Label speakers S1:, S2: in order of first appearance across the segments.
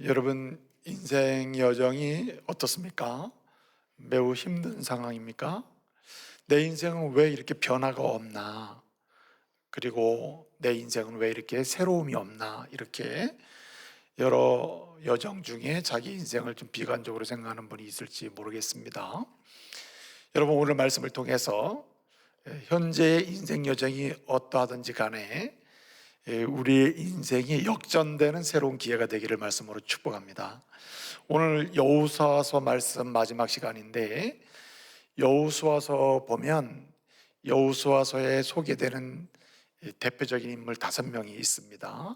S1: 여러분, 인생 여정이 어떻습니까? 매우 힘든 상황입니까? 내 인생은 왜 이렇게 변화가 없나? 그리고 내 인생은 왜 이렇게 새로움이 없나? 이렇게 여러 여정 중에 자기 인생을 좀 비관적으로 생각하는 분이 있을지 모르겠습니다. 여러분, 오늘 말씀을 통해서 현재의 인생 여정이 어떠하든지 간에 우리의 인생이 역전되는 새로운 기회가 되기를 말씀으로 축복합니다. 오늘 여호수아서 말씀 마지막 시간인데, 여호수아서 보면 여호수아서에 소개되는 대표적인 인물 5명이 있습니다.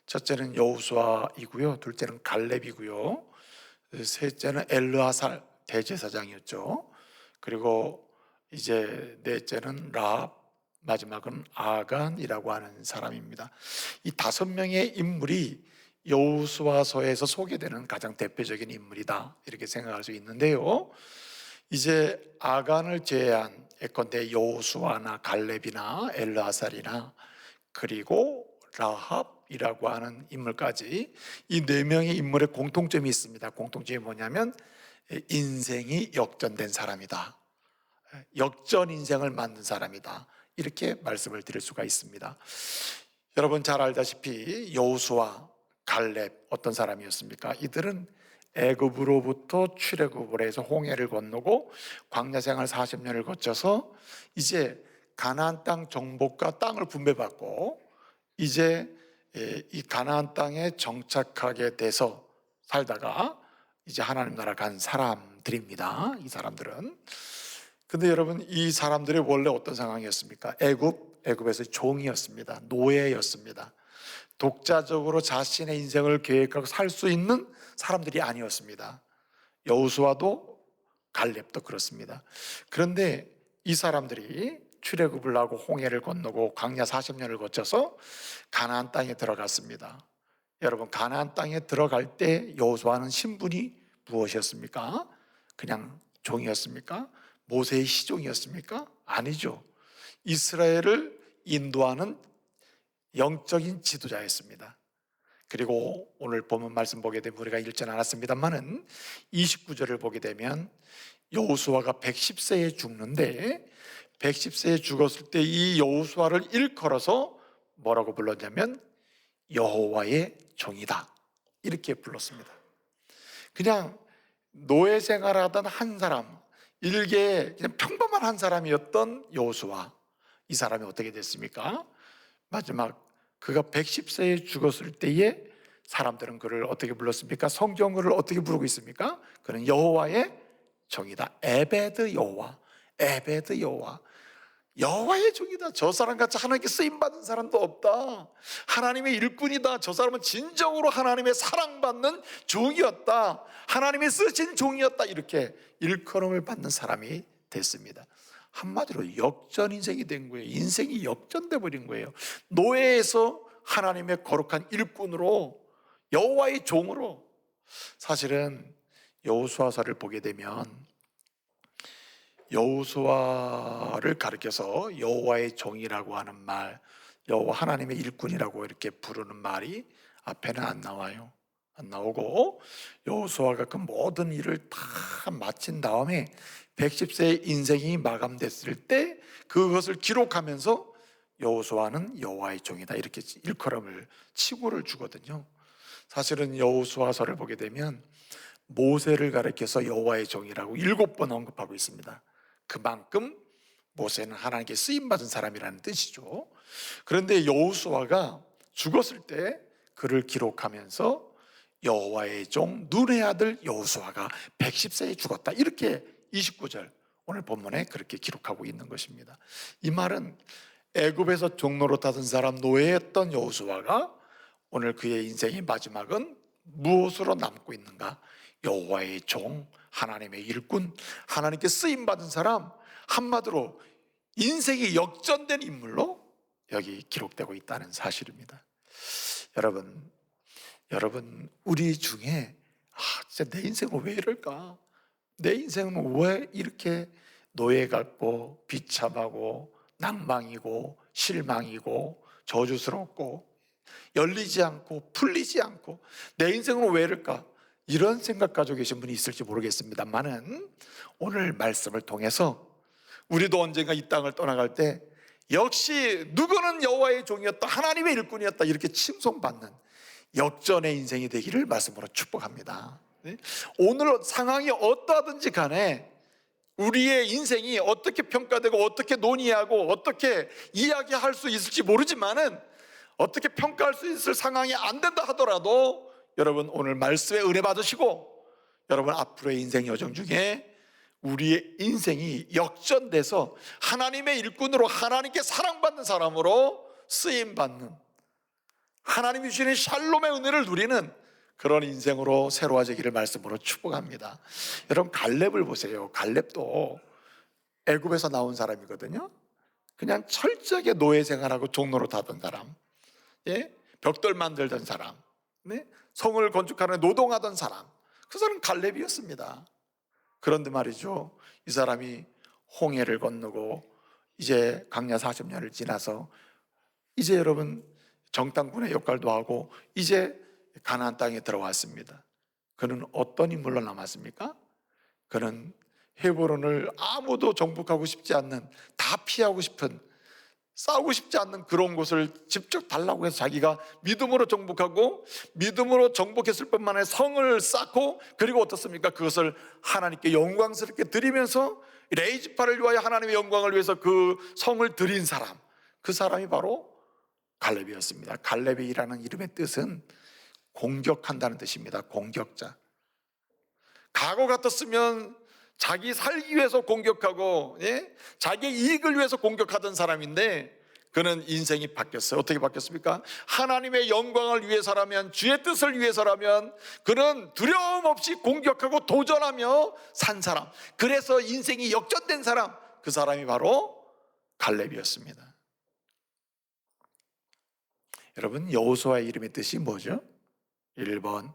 S1: 첫째는 여호수아이고요, 둘째는 갈렙이고요, 셋째는 엘르아살 대제사장이었죠. 그리고 이제 넷째는 라합, 마지막은 아간이라고 하는 사람입니다. 이 5명의 인물이 여호수아서에서 소개되는 가장 대표적인 인물이다, 이렇게 생각할 수 있는데요. 이제 아간을 제외한 예컨대 여호수아나 갈렙이나 엘르아살이나 그리고 라합이라고 하는 인물까지 이 4명의 인물의 공통점이 있습니다. 공통점이 뭐냐면 인생이 역전된 사람이다, 역전 인생을 만든 사람이다, 이렇게 말씀을 드릴 수가 있습니다. 여러분 잘 알다시피 여호수아, 갈렙 어떤 사람이었습니까? 이들은 애굽으로부터 출애굽을 해서 홍해를 건너고 광야 생활 40년을 거쳐서 이제 가나안 땅 정복과 땅을 분배받고 이제 이 가나안 땅에 정착하게 돼서 살다가 이제 하나님 나라 간 사람들입니다. 이 사람들은. 근데 여러분, 이 사람들이 원래 어떤 상황이었습니까? 애굽에서 종이었습니다. 노예였습니다. 독자적으로 자신의 인생을 계획하고 살 수 있는 사람들이 아니었습니다. 여호수아도 갈렙도 그렇습니다. 그런데 이 사람들이 출애굽을 하고 홍해를 건너고 광야 40년을 거쳐서 가나안 땅에 들어갔습니다. 여러분, 가나안 땅에 들어갈 때 여호수아는 신분이 무엇이었습니까? 그냥 종이었습니까? 모세의 시종이었습니까? 아니죠. 이스라엘을 인도하는 영적인 지도자였습니다. 그리고 오늘 본문 말씀 보게 되면 우리가 읽지 않았습니다만은 29절을 보게 되면 여호수아가 110세에 죽는데, 110세에 죽었을 때 이 여호수아를 일컬어서 뭐라고 불렀냐면 여호와의 종이다, 이렇게 불렀습니다. 그냥 노예 생활하던 한 사람, 일개의 그냥 평범한 한 사람이었던 여호수아, 이 사람이 어떻게 됐습니까? 마지막 그가 110세에 죽었을 때에 사람들은 그를 어떻게 불렀습니까? 성경 그를 어떻게 부르고 있습니까? 그는 여호와의 종이다. 에베드 여호와, 에베드 여호와, 여호와의 종이다. 저 사람같이 하나님께 쓰임받은 사람도 없다. 하나님의 일꾼이다. 저 사람은 진정으로 하나님의 사랑받는 종이었다. 하나님의 쓰신 종이었다. 이렇게 일컬음을 받는 사람이 됐습니다. 한마디로 역전 인생이 된 거예요. 인생이 역전돼 버린 거예요. 노예에서 하나님의 거룩한 일꾼으로, 여호와의 종으로. 사실은 여호수아서를 보게 되면 여호수아를 가리켜서 여호와의 종이라고 하는 말, 여호와 하나님의 일꾼이라고 이렇게 부르는 말이 앞에는 안 나와요. 안 나오고 여호수아가 그 모든 일을 다 마친 다음에 110세의 인생이 마감됐을 때 그것을 기록하면서 여호수아는 여호와의 종이다, 이렇게 일컬음을 치고를 주거든요. 사실은 여호수아서를 보게 되면 모세를 가리켜서 여호와의 종이라고 7번 언급하고 있습니다. 그만큼 모세는 하나님께 쓰임받은 사람이라는 뜻이죠. 그런데 여호수아가 죽었을 때 그를 기록하면서 여호와의 종 눈의 아들 여호수아가 110세에 죽었다, 이렇게 29절 오늘 본문에 그렇게 기록하고 있는 것입니다. 이 말은 애굽에서 종노릇하던 사람, 노예였던 여호수아가 오늘 그의 인생의 마지막은 무엇으로 남고 있는가? 여호와의 종, 하나님의 일꾼, 하나님께 쓰임받은 사람, 한마디로 인생이 역전된 인물로 여기 기록되고 있다는 사실입니다. 여러분 우리 중에 진짜 내 인생은 왜 이럴까? 내 인생은 왜 이렇게 노예 같고 비참하고 낭망이고 실망이고 저주스럽고 열리지 않고 풀리지 않고 내 인생은 왜 이럴까? 이런 생각 가지고 계신 분이 있을지 모르겠습니다만은 오늘 말씀을 통해서 우리도 언젠가 이 땅을 떠나갈 때 역시 누구는 여호와의 종이었다, 하나님의 일꾼이었다, 이렇게 칭송받는 역전의 인생이 되기를 말씀으로 축복합니다. 오늘 상황이 어떠하든지 간에 우리의 인생이 어떻게 평가되고 어떻게 논의하고 어떻게 이야기할 수 있을지 모르지만은 어떻게 평가할 수 있을 상황이 안 된다 하더라도 여러분 오늘 말씀에 은혜 받으시고 여러분 앞으로의 인생 여정 중에 우리의 인생이 역전돼서 하나님의 일꾼으로 하나님께 사랑받는 사람으로 쓰임받는, 하나님이 주시는 샬롬의 은혜를 누리는 그런 인생으로 새로워지기를 말씀으로 축복합니다. 여러분 갈렙을 보세요. 갈렙도 애굽에서 나온 사람이거든요. 그냥 철저하게 노예 생활하고 종로로 하던 사람, 벽돌 만들던 사람, 성을 건축하는 노동하던 사람, 그 사람은 갈렙이었습니다. 그런데 말이죠, 이 사람이 홍해를 건너고 이제 광야 40년을 지나서 이제 여러분 정탐꾼의 역할도 하고 이제 가나안 땅에 들어왔습니다. 그는 어떤 인물로 남았습니까? 그는 헤브론을 아무도 정복하고 싶지 않는, 다 피하고 싶은, 싸우고 싶지 않는 그런 곳을 직접 달라고 해서 자기가 믿음으로 정복하고 믿음으로 정복했을 뿐만 아니라 성을 쌓고, 그리고 어떻습니까? 그것을 하나님께 영광스럽게 드리면서 레이지파를 위하여 하나님의 영광을 위해서 그 성을 드린 사람, 그 사람이 바로 갈렙이었습니다. 갈렙이라는 이름의 뜻은 공격한다는 뜻입니다. 공격자. 과거 같았으면 자기 살기 위해서 공격하고 자기의 이익을 위해서 공격하던 사람인데 그는 인생이 바뀌었어요. 어떻게 바뀌었습니까? 하나님의 영광을 위해서라면, 주의 뜻을 위해서라면 그는 두려움 없이 공격하고 도전하며 산 사람, 그래서 인생이 역전된 사람, 그 사람이 바로 갈렙이었습니다. 여러분 여호수아의 이름의 뜻이 뭐죠? 1번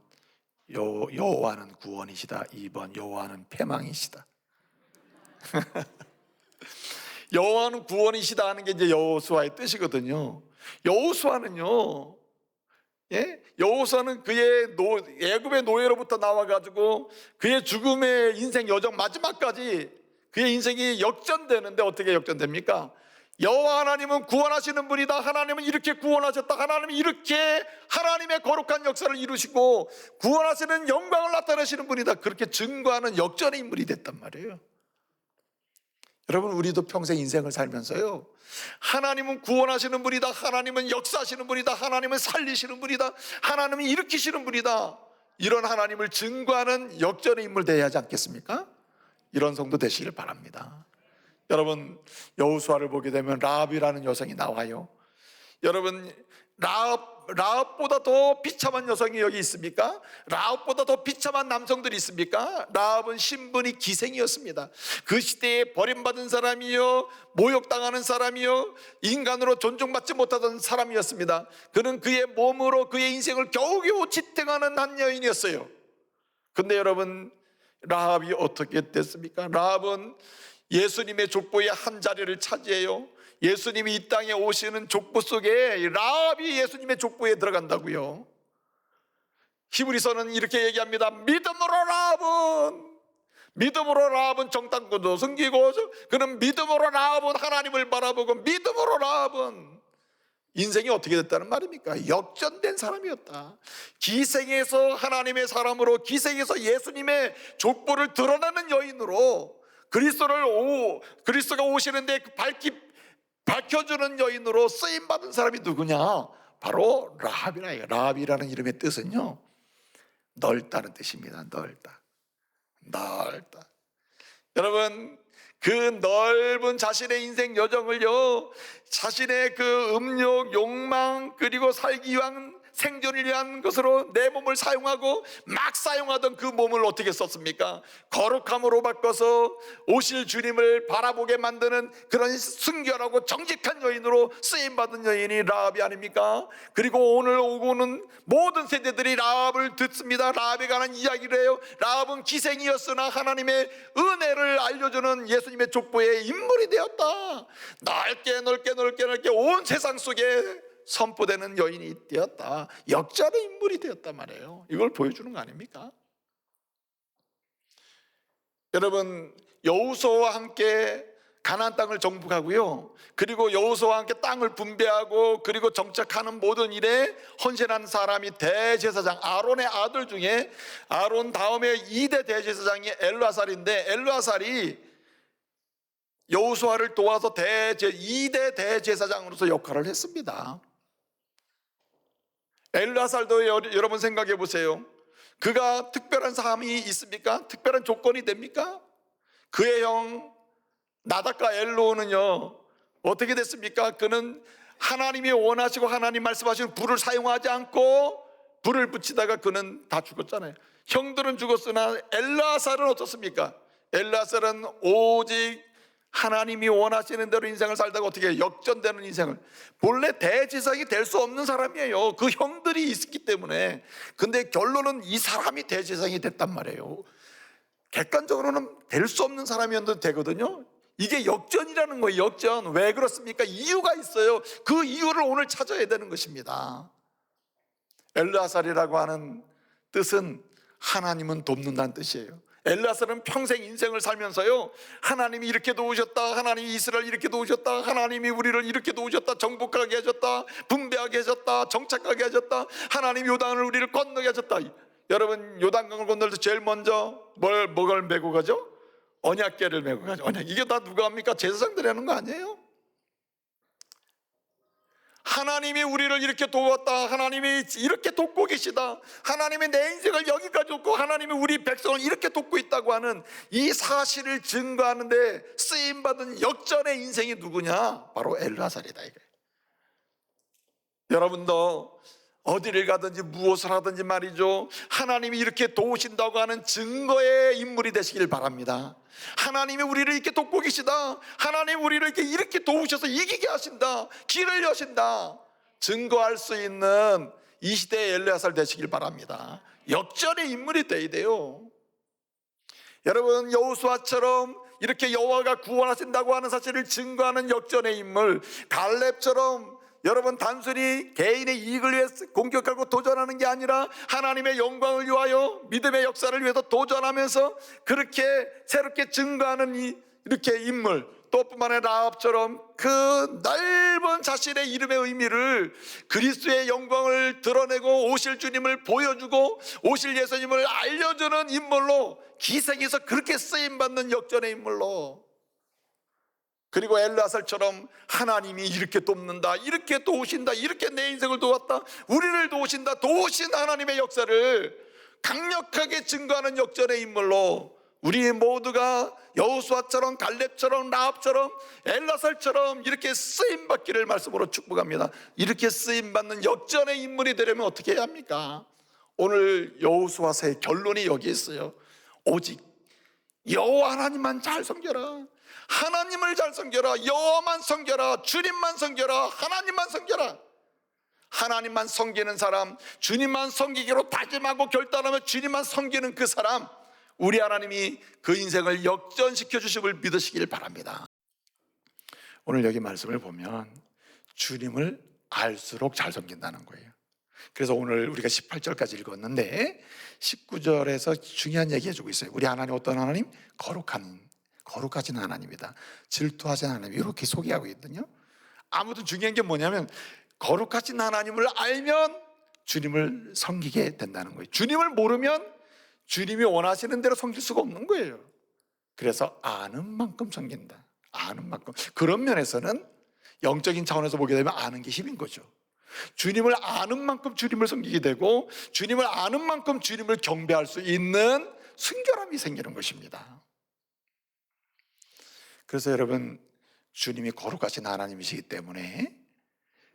S1: 여호와는 구원이시다, 2번 여호와는 패망이시다. 여호와는 구원이시다 하는 게 이제 여호수아의 뜻이거든요. 여호수아는요, 여호수아는 그의 애굽의 노예로부터 나와가지고 그의 죽음의 인생 여정 마지막까지 그의 인생이 역전되는데 어떻게 역전됩니까? 여호와 하나님은 구원하시는 분이다, 하나님은 이렇게 구원하셨다, 하나님은 이렇게 하나님의 거룩한 역사를 이루시고 구원하시는 영광을 나타내시는 분이다, 그렇게 증거하는 역전의 인물이 됐단 말이에요. 여러분 우리도 평생 인생을 살면서요, 하나님은 구원하시는 분이다, 하나님은 역사하시는 분이다, 하나님은 살리시는 분이다, 하나님은 일으키시는 분이다, 이런 하나님을 증거하는 역전의 인물 되어야 하지 않겠습니까? 이런 성도 되시길 바랍니다. 여러분 여호수아를 보게 되면 라합이라는 여성이 나와요. 여러분 라합보다 더 비참한 여성이 여기 있습니까? 라합보다 더 비참한 남성들이 있습니까? 라합은 신분이 기생이었습니다. 그 시대에 버림받은 사람이요, 모욕당하는 사람이요, 인간으로 존중받지 못하던 사람이었습니다. 그는 그의 몸으로 그의 인생을 겨우겨우 지탱하는 한 여인이었어요. 근데 여러분 라합이 어떻게 됐습니까? 라합은 예수님의 족보의 한 자리를 차지해요. 예수님이 이 땅에 오시는 족보 속에 라합이 예수님의 족보에 들어간다고요. 히브리서는 이렇게 얘기합니다. 믿음으로 라합은 정탐꾼도 섬기고, 그는 믿음으로 라합은 하나님을 바라보고, 믿음으로 라합은 인생이 어떻게 됐다는 말입니까? 역전된 사람이었다. 기생에서 하나님의 사람으로, 기생에서 예수님의 족보를 드러내는 여인으로, 그리스도가 오시는데 밝혀주는 여인으로 쓰임받은 사람이 누구냐? 바로 라합이라. 라합이라는 이름의 뜻은요, 넓다는 뜻입니다. 넓다. 여러분 그 넓은 자신의 인생 여정을요, 자신의 그 음욕, 욕망, 그리고 살기 위한 생존을 위한 것으로 내 몸을 사용하고 막 사용하던 그 몸을 어떻게 썼습니까? 거룩함으로 바꿔서 오실 주님을 바라보게 만드는 그런 순결하고 정직한 여인으로 쓰임받은 여인이 라합이 아닙니까? 그리고 오늘 오고는 모든 세대들이 라합을 듣습니다. 라합에 관한 이야기를 해요. 라합은 기생이었으나 하나님의 은혜를 알려주는 예수님의 족보의 인물이 되었다. 넓게 온 세상 속에 선포되는 여인이 되었다. 역전의 인물이 되었단 말이에요. 이걸 보여주는 거 아닙니까? 여러분, 여호수아와 함께 가나안 땅을 정복하고요, 그리고 여호수아와 함께 땅을 분배하고 그리고 정착하는 모든 일에 헌신하는 사람이 대제사장, 아론의 아들 중에 아론 다음에 2대 대제사장이 엘르아살인데, 엘르아살이 여호수아를 도와서 2대 대제사장으로서 역할을 했습니다. 엘르아살도 여러분 생각해 보세요. 그가 특별한 사람이 있습니까? 특별한 조건이 됩니까? 그의 형 나답과 엘로는요 어떻게 됐습니까? 그는 하나님이 원하시고 하나님 말씀하시는 불을 사용하지 않고 불을 붙이다가 그는 다 죽었잖아요. 형들은 죽었으나 엘르아살은 어떻습니까? 엘르아살은 오직 하나님이 원하시는 대로 인생을 살다가 어떻게 역전되는 인생을, 본래 대제사장이 될 수 없는 사람이에요. 그 형들이 있었기 때문에. 근데 결론은 이 사람이 대제사장이 됐단 말이에요. 객관적으로는 될 수 없는 사람이었는데 되거든요. 이게 역전이라는 거예요. 역전. 왜 그렇습니까? 이유가 있어요. 그 이유를 오늘 찾아야 되는 것입니다. 엘르아살이라고 하는 뜻은 하나님은 돕는다는 뜻이에요. 엘르아살은 평생 인생을 살면서요, 하나님이 이렇게 도우셨다, 하나님이 이스라엘 이렇게 도우셨다, 하나님이 우리를 이렇게 도우셨다, 정복하게 하셨다, 분배하게 하셨다, 정착하게 하셨다, 하나님이 요단을 우리를 건너게 하셨다. 여러분, 요단강을 건널 때 제일 먼저 뭘 메고 가죠? 언약궤를 메고 가죠. 언약. 이게 다 누가 합니까? 제사장들이 하는 거 아니에요? 하나님이 우리를 이렇게 도왔다, 하나님이 이렇게 돕고 계시다, 하나님이 내 인생을 여기까지 돕고 하나님이 우리 백성을 이렇게 돕고 있다고 하는 이 사실을 증거하는데 쓰임받은 역전의 인생이 누구냐? 바로 엘르아살이다 이거예요. 여러분도 어디를 가든지 무엇을 하든지 말이죠, 하나님이 이렇게 도우신다고 하는 증거의 인물이 되시길 바랍니다. 하나님이 우리를 이렇게 돕고 계시다, 하나님이 우리를 이렇게 도우셔서 이기게 하신다, 길을 여신다, 증거할 수 있는 이 시대의 엘르아살 되시길 바랍니다. 역전의 인물이 되어야 돼요. 여러분, 여호수아처럼 이렇게 여호와가 구원하신다고 하는 사실을 증거하는 역전의 인물, 갈렙처럼 여러분 단순히 개인의 이익을 위해 공격하고 도전하는 게 아니라 하나님의 영광을 위하여 믿음의 역사를 위해서 도전하면서 그렇게 새롭게 증거하는 이렇게 인물, 또 뿐만 아니라 라합처럼 그 넓은 자신의 이름의 의미를, 그리스도의 영광을 드러내고 오실 주님을 보여주고 오실 예수님을 알려주는 인물로 기생해서 그렇게 쓰임받는 역전의 인물로, 그리고 엘르아살처럼 하나님이 이렇게 돕는다, 이렇게 도우신다, 이렇게 내 인생을 도왔다, 우리를 도우신다, 도우신 하나님의 역사를 강력하게 증거하는 역전의 인물로 우리 모두가 여호수아처럼 갈렙처럼 라합처럼 엘르아살처럼 이렇게 쓰임받기를 말씀으로 축복합니다. 이렇게 쓰임받는 역전의 인물이 되려면 어떻게 해야 합니까? 오늘 여호수아서의 결론이 여기 있어요. 오직 여호와 하나님만 잘 섬겨라, 하나님을 잘 섬겨라, 여호와만 섬겨라, 주님만 섬겨라, 하나님만 섬겨라. 하나님만 섬기는 사람, 주님만 섬기기로 다짐하고 결단하며 주님만 섬기는 그 사람, 우리 하나님이 그 인생을 역전시켜 주심을 믿으시길 바랍니다. 오늘 여기 말씀을 보면 주님을 알수록 잘 섬긴다는 거예요. 그래서 오늘 우리가 18절까지 읽었는데 19절에서 중요한 얘기 해주고 있어요. 우리 하나님 어떤 하나님? 거룩하신 하나님이다, 질투하신 하나님, 이렇게 소개하고 있거든요. 아무튼 중요한 게 뭐냐면 거룩하신 하나님을 알면 주님을 섬기게 된다는 거예요. 주님을 모르면 주님이 원하시는 대로 섬길 수가 없는 거예요. 그래서 아는 만큼 섬긴다, 아는 만큼. 그런 면에서는 영적인 차원에서 보게 되면 아는 게 힘인 거죠. 주님을 아는 만큼 주님을 섬기게 되고 주님을 아는 만큼 주님을 경배할 수 있는 순결함이 생기는 것입니다. 그래서 여러분, 주님이 거룩하신 하나님이시기 때문에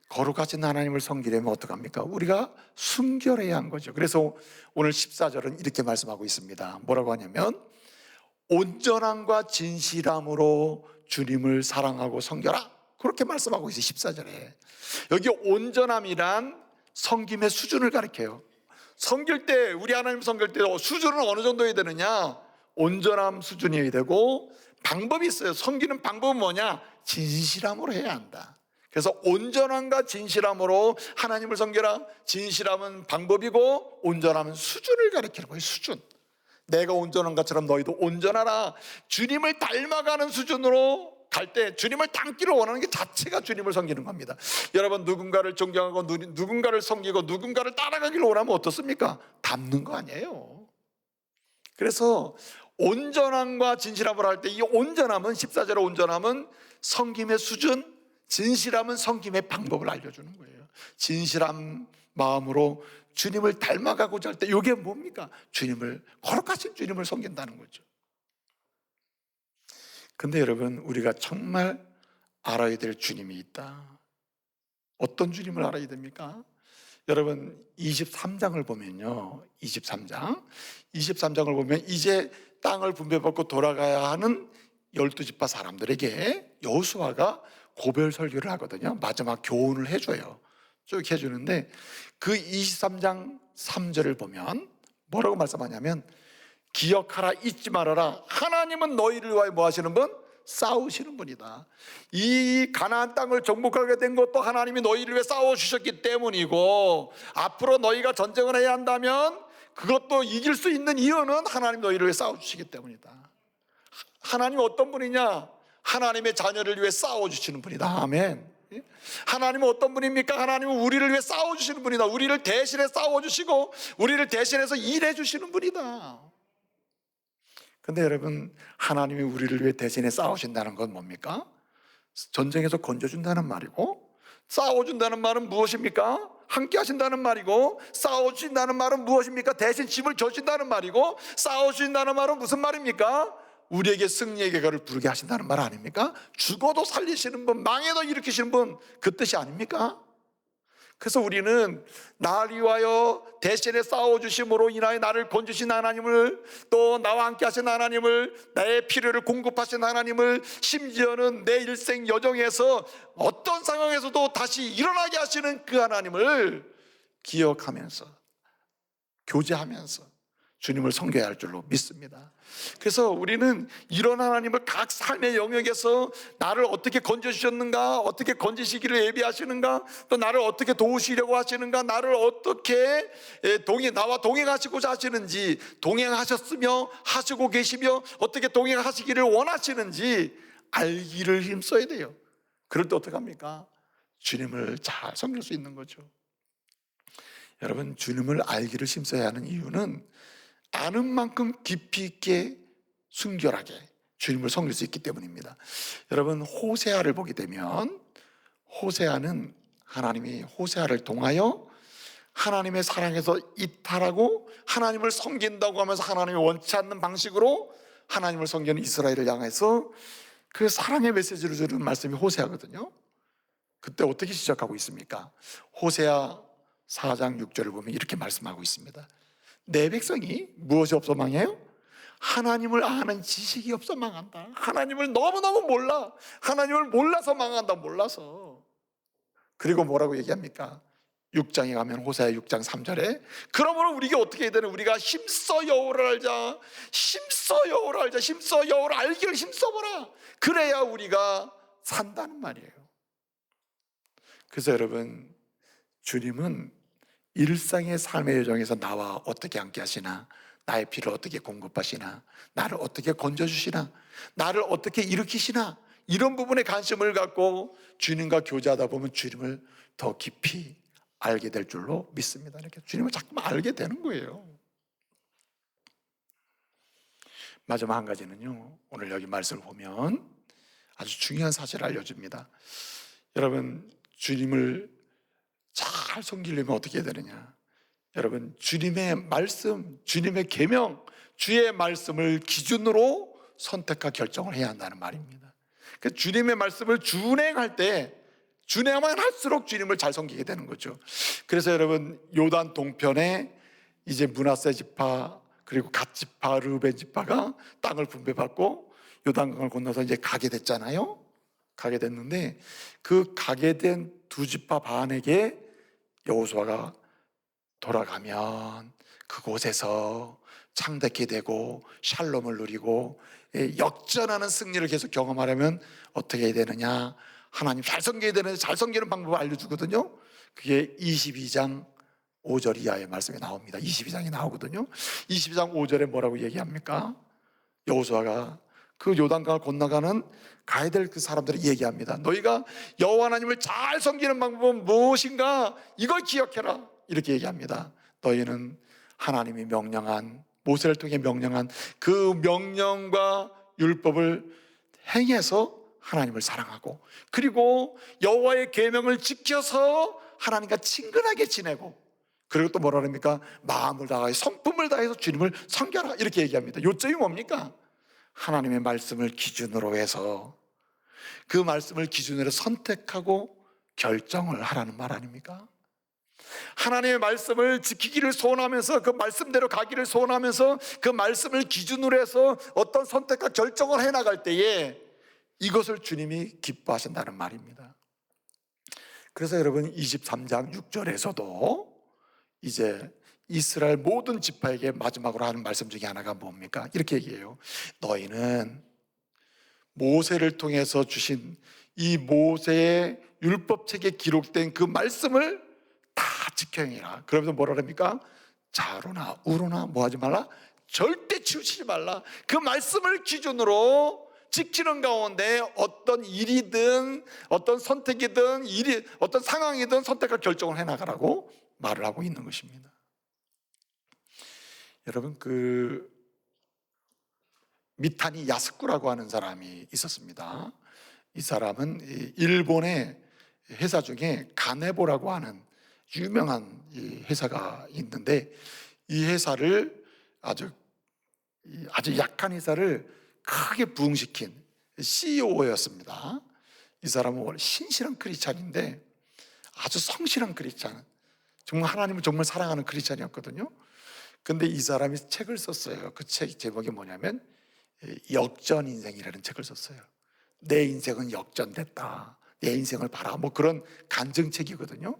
S1: 거룩하신 하나님을 섬기려면 어떡합니까? 우리가 순결해야 한 거죠. 그래서 오늘 14절은 이렇게 말씀하고 있습니다. 뭐라고 하냐면 온전함과 진실함으로 주님을 사랑하고 섬겨라, 그렇게 말씀하고 있어요. 14절에 여기 온전함이란 섬김의 수준을 가리켜요. 섬길 때, 우리 하나님 섬길 때 수준은 어느 정도여야 되느냐? 온전함 수준이어야 되고 방법이 있어요. 섬기는 방법은 뭐냐? 진실함으로 해야 한다. 그래서 온전함과 진실함으로 하나님을 섬겨라. 진실함은 방법이고 온전함은 수준을 가리키는 거예요. 수준. 내가 온전한 것처럼 너희도 온전하라. 주님을 닮아가는 수준으로 갈 때 주님을 닮기를 원하는 게 자체가 주님을 섬기는 겁니다. 여러분, 누군가를 존경하고 누군가를 섬기고 누군가를 따라가기를 원하면 어떻습니까? 닮는 거 아니에요. 그래서 온전함과 진실함을 할 때 이 온전함은 14절의 온전함은 섬김의 수준, 진실함은 섬김의 방법을 알려주는 거예요. 진실한 마음으로 주님을 닮아가고자 할 때 이게 뭡니까? 거룩하신 주님을 섬긴다는 거죠. 근데 여러분, 우리가 정말 알아야 될 주님이 있다. 어떤 주님을 알아야 됩니까? 여러분, 23장을 보면요, 23장을 보면 이제 땅을 분배받고 돌아가야 하는 12지파 사람들에게 여호수아가 고별 설교를 하거든요. 마지막 교훈을 해줘요. 쭉 해주는데 그 23장 3절을 보면 뭐라고 말씀하냐면, 기억하라, 잊지 말아라. 하나님은 너희를 위하여 뭐 하시는 분? 싸우시는 분이다. 이 가나안 땅을 정복하게 된 것도 하나님이 너희를 위해 싸워주셨기 때문이고, 앞으로 너희가 전쟁을 해야 한다면 그것도 이길 수 있는 이유는 하나님 너희를 위해 싸워주시기 때문이다. 하나님이 어떤 분이냐? 하나님의 자녀를 위해 싸워주시는 분이다. 아멘. 하나님은 어떤 분입니까? 하나님은 우리를 위해 싸워주시는 분이다. 우리를 대신해 싸워주시고 우리를 대신해서 일해주시는 분이다. 근데 여러분, 하나님이 우리를 위해 대신해 싸우신다는 건 뭡니까? 전쟁에서 건져준다는 말이고, 싸워준다는 말은 무엇입니까? 함께 하신다는 말이고, 싸워주신다는 말은 무엇입니까? 대신 짐을 져준다는 말이고, 싸워주신다는 말은 무슨 말입니까? 우리에게 승리의 결과를 부르게 하신다는 말 아닙니까? 죽어도 살리시는 분, 망해도 일으키시는 분, 그 뜻이 아닙니까? 그래서 우리는 나를 위하여 대신에 싸워주심으로 인하여 나를 건지신 하나님을, 또 나와 함께 하신 하나님을, 나의 필요를 공급하신 하나님을, 심지어는 내 일생 여정에서 어떤 상황에서도 다시 일어나게 하시는 그 하나님을 기억하면서, 교제하면서 주님을 섬겨야 할 줄로 믿습니다. 그래서 우리는 이런 하나님을 각 삶의 영역에서 나를 어떻게 건져주셨는가, 어떻게 건지시기를 예비하시는가, 또 나를 어떻게 도우시려고 하시는가, 나를 어떻게 나와 동행하시고자 하시는지, 동행하셨으며 하시고 계시며 어떻게 동행하시기를 원하시는지 알기를 힘써야 돼요. 그럴 때 어떻게 합니까? 주님을 잘 섬길 수 있는 거죠. 여러분, 주님을 알기를 힘써야 하는 이유는 아는 만큼 깊이 있게 순결하게 주님을 섬길 수 있기 때문입니다. 여러분, 호세아를 보게 되면, 호세아는 하나님이 호세아를 통하여 하나님의 사랑에서 이탈하고 하나님을 섬긴다고 하면서 하나님이 원치 않는 방식으로 하나님을 섬기는 이스라엘을 향해서 그 사랑의 메시지를 주는 말씀이 호세아거든요. 그때 어떻게 시작하고 있습니까? 호세아 4장 6절을 보면 이렇게 말씀하고 있습니다. 내 백성이 무엇이 없어 망해요? 하나님을 아는 지식이 없어 망한다. 하나님을 너무너무 몰라. 하나님을 몰라서 망한다. 몰라서. 그리고 뭐라고 얘기합니까? 6장에 가면 호세아 6장 3절에 그러므로 우리가 어떻게 해야 되는? 우리가 힘써 여호와를 알자. 힘써 여호와를 알자. 힘써 여호와를 알기를 힘써보라. 그래야 우리가 산다는 말이에요. 그래서 여러분, 주님은 일상의 삶의 여정에서 나와 어떻게 함께 하시나, 나의 필요를 어떻게 공급하시나, 나를 어떻게 건져주시나, 나를 어떻게 일으키시나, 이런 부분에 관심을 갖고 주님과 교제하다 보면 주님을 더 깊이 알게 될 줄로 믿습니다. 이렇게 주님을 자꾸만 알게 되는 거예요. 마지막 한 가지는요, 오늘 여기 말씀을 보면 아주 중요한 사실을 알려줍니다. 여러분, 주님을 잘 섬기려면 어떻게 해야 되느냐? 여러분, 주님의 말씀, 주님의 계명, 주의 말씀을 기준으로 선택과 결정을 해야 한다는 말입니다. 그러니까 주님의 말씀을 준행할 때, 준행하면 할수록 주님을 잘 섬기게 되는 거죠. 그래서 여러분, 요단 동편에 이제 므낫세 지파, 그리고 갓 지파, 르우벤 지파가 땅을 분배받고 요단강을 건너서 이제 가게 됐잖아요. 가게 됐는데 그 가게 된 두 지파 반에게 여호수아가 돌아가면 그곳에서 창대케 되고 샬롬을 누리고 역전하는 승리를 계속 경험하려면 어떻게 해야 되느냐? 하나님 잘 섬겨야 되는데 잘 섬기는 방법을 알려주거든요. 그게 22장 5절 이하의 말씀이 나옵니다. 22장이 나오거든요. 22장 5절에 뭐라고 얘기합니까? 여호수아가 그 요단강을 건너가는 가야 될 그 사람들을 얘기합니다. 너희가 여호와 하나님을 잘 섬기는 방법은 무엇인가? 이걸 기억해라. 이렇게 얘기합니다. 너희는 하나님이 명령한, 모세를 통해 명령한 그 명령과 율법을 행해서 하나님을 사랑하고, 그리고 여호와의 계명을 지켜서 하나님과 친근하게 지내고, 그리고 또 뭐라 합니까? 마음을 다하여 성품을 다해서 주님을 섬겨라. 이렇게 얘기합니다. 요점이 뭡니까? 하나님의 말씀을 기준으로 해서, 그 말씀을 기준으로 선택하고 결정을 하라는 말 아닙니까? 하나님의 말씀을 지키기를 소원하면서, 그 말씀대로 가기를 소원하면서, 그 말씀을 기준으로 해서 어떤 선택과 결정을 해나갈 때에 이것을 주님이 기뻐하신다는 말입니다. 그래서 여러분 23장 6절에서도 이제 이스라엘 모든 지파에게 마지막으로 하는 말씀 중에 하나가 뭡니까? 이렇게 얘기해요. 너희는 모세를 통해서 주신 이 모세의 율법책에 기록된 그 말씀을 다 지켜 행해라. 그러면서 뭐라 합니까? 좌로나 우로나 뭐 하지 말라? 절대 치우치지 말라. 그 말씀을 기준으로 지키는 가운데 어떤 일이든 어떤 선택이든 어떤 상황이든 선택할 결정을 해나가라고 말을 하고 있는 것입니다. 여러분, 그 미타니 야스쿠라고 하는 사람이 있었습니다. 이 사람은 일본의 회사 중에 가네보라고 하는 유명한 회사가 있는데, 이 회사를 아주 약한 회사를 크게 부흥시킨 CEO였습니다. 이 사람은 원래 신실한 크리스찬인데 아주 성실한 크리스찬, 정말 하나님을 정말 사랑하는 크리스찬이었거든요. 근데 이 사람이 책을 썼어요. 그 책 제목이 뭐냐면 역전 인생이라는 책을 썼어요. 내 인생은 역전됐다, 내 인생을 봐라, 뭐 그런 간증책이거든요.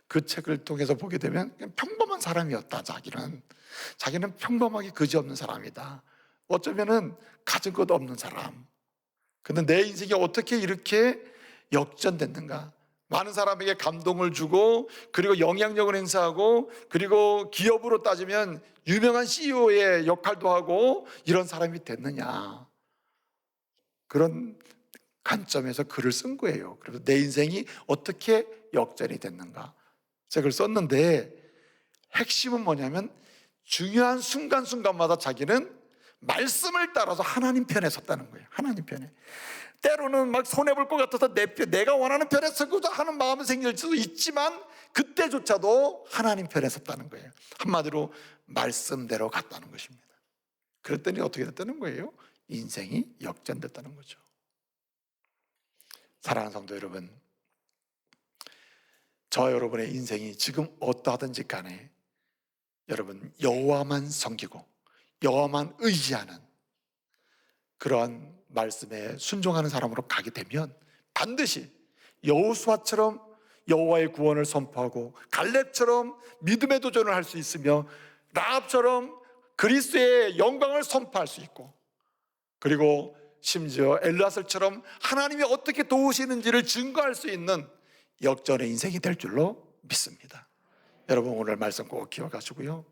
S1: 그 책을 통해서 보게 되면 그냥 평범한 사람이었다. 자기는 평범하게 그지없는 사람이다. 어쩌면은 가진 것 없는 사람. 근데 내 인생이 어떻게 이렇게 역전됐는가? 많은 사람에게 감동을 주고, 그리고 영향력을 행사하고, 그리고 기업으로 따지면 유명한 CEO의 역할도 하고, 이런 사람이 됐느냐, 그런 관점에서 글을 쓴 거예요. 그래서 내 인생이 어떻게 역전이 됐는가 책을 썼는데, 핵심은 뭐냐면 중요한 순간순간마다 자기는 말씀을 따라서 하나님 편에 섰다는 거예요. 하나님 편에. 때로는 막 손해볼 것 같아서 내가 원하는 편에 서고자 하는 마음이 생길 수도 있지만, 그때조차도 하나님 편에 섰다는 거예요. 한마디로 말씀대로 갔다는 것입니다. 그랬더니 어떻게 됐다는 거예요? 인생이 역전됐다는 거죠. 사랑하는 성도 여러분, 저 여러분의 인생이 지금 어떠하든지 간에 여러분 여호와만 섬기고 여호와만 의지하는 그러한 말씀에 순종하는 사람으로 가게 되면 반드시 여호수아처럼 여호와의 구원을 선포하고, 갈렙처럼 믿음의 도전을 할 수 있으며, 라합처럼 그리스도의 영광을 선포할 수 있고, 그리고 심지어 엘르아슬처럼 하나님이 어떻게 도우시는지를 증거할 수 있는 역전의 인생이 될 줄로 믿습니다. 여러분 오늘 말씀 꼭 기억하시고요,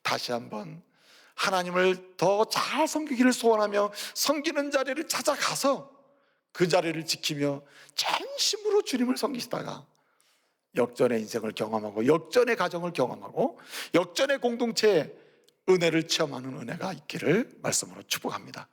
S1: 다시 한번 하나님을 더 잘 섬기기를 소원하며 섬기는 자리를 찾아가서 그 자리를 지키며 전심으로 주님을 섬기시다가 역전의 인생을 경험하고, 역전의 가정을 경험하고, 역전의 공동체의 은혜를 체험하는 은혜가 있기를 말씀으로 축복합니다.